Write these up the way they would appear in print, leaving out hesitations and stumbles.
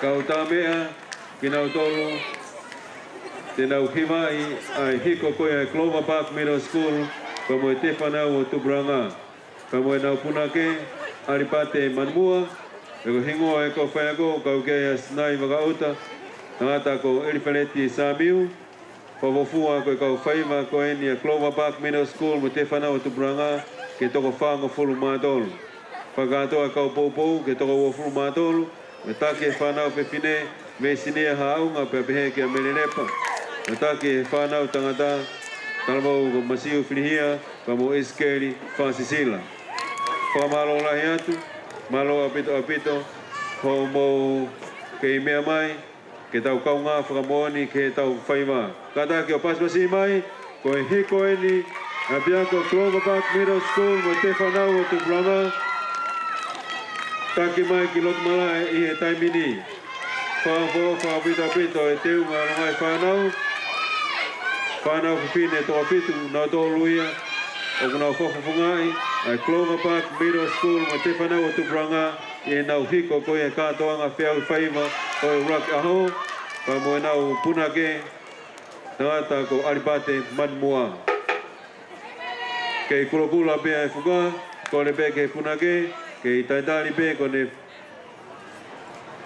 kau tamea kinau tolu tenau himai ai hiko koe ai Clover Park Middle School kamoe te whanau o Tuburanga kamoe nau punake aripate manmua eko hingoa eko whaiako kau kea snai wakaota ngata ko Elifaleti Samiu Pavofua ko kau whaima ko eni a Clover Park Middle School mo te whanau o Tuburanga ke toko whango fulu mātolu whakatoa kau poupou ke toko o fulu mātolu me take whanau pepine me sinea haunga pepehe ke a Melenepa me take whanau tangata Kalmau ko Masiu Whirihia kamo Eskeli Whasisila whamalo lahi atu malo apito ho mo ke mea mai ke tau kaunga whakamoani ke tau whaima kata ke o pasmasi mai ko e hiko eni a piako Clover Park Middle School mo te whanau o Tuburanga taki mai ki lotu mala i he taimini whapito e te unga rungai whanau whine toa pitu na tō luia o kuna whawhawhangai ai Clover Park Middle School mo te whanau o Tuburanga i nau hiko koe e kātoanga whiau whaima o e urak aho pa mo e nau punake tangata ko Aripate Manmua kei kulokula pia e whuka ko le pe ke punake kei taitari pe ko ne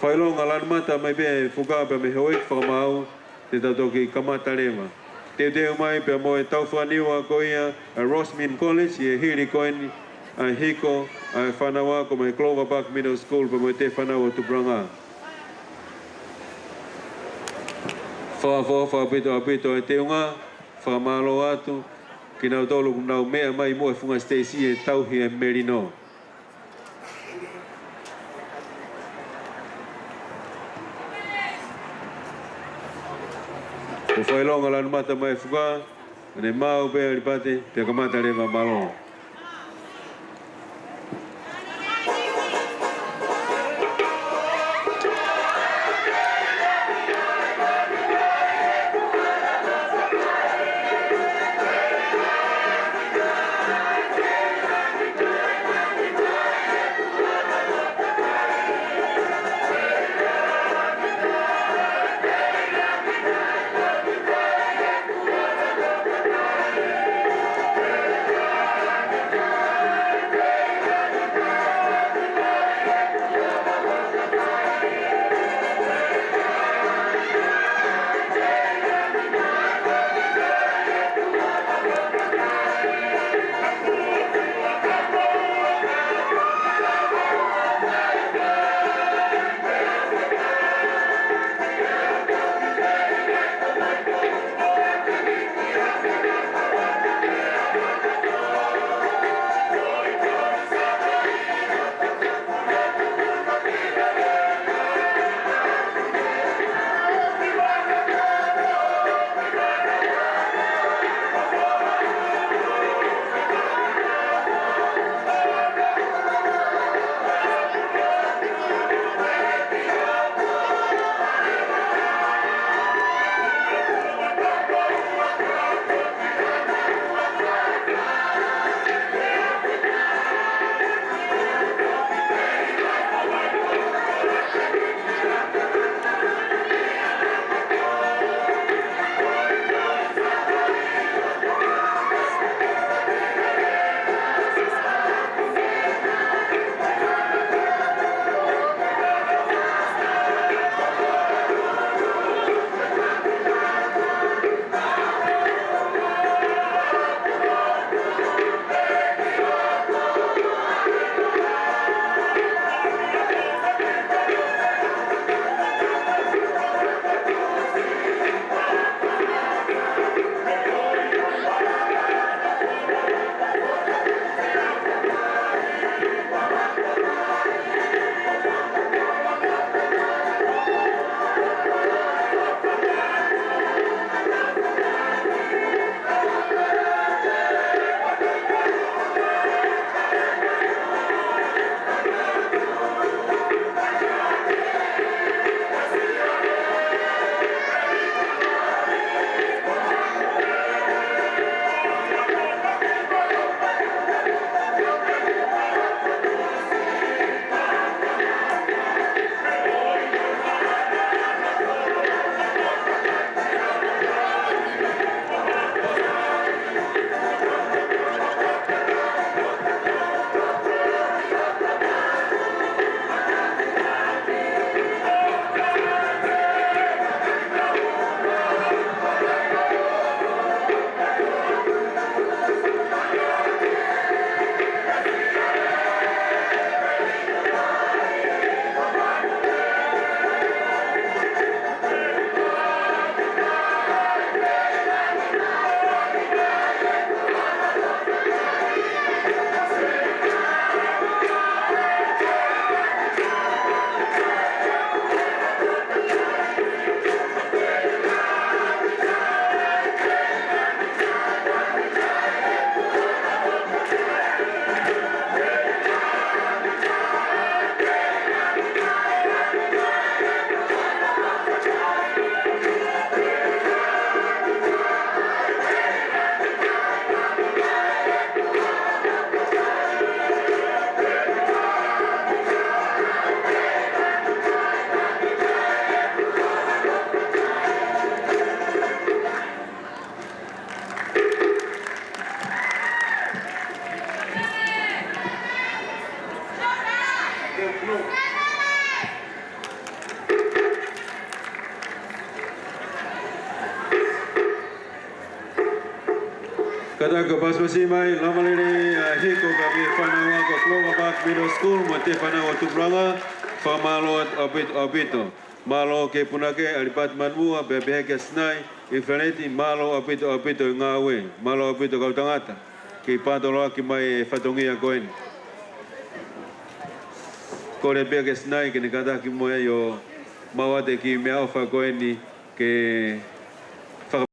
whailonga lanmata mai pe e whuka pa me hoik whakamau te tato ki kamata lema te teo mai pe mo e tau whaniwa ko ia a Rossmin College i e hiri koeni a hiko a whanawa ko mai Clover Park Middle School pa mo e te whanau o Tuburanga whapito e te unga whamalo atu ki nau tolu nau mea mai mo e whunga Stacey e tauhi e Merino o whailonga lanu mata mai whuka ane mau pe Aripate pe kamata rewa malo Kata ko pas masimay lamalini hiko kami panawa ko Clover Park Middle School mo te panawa tubranga pamalo abito malo ke punake alipat manmu bebe ke snai infinity malo abito ngawe malo abito kau tangata ke patolo ki mai fatongia koen kore bebe snai ke kata ki mo yo mawate ki me alfa koeni ke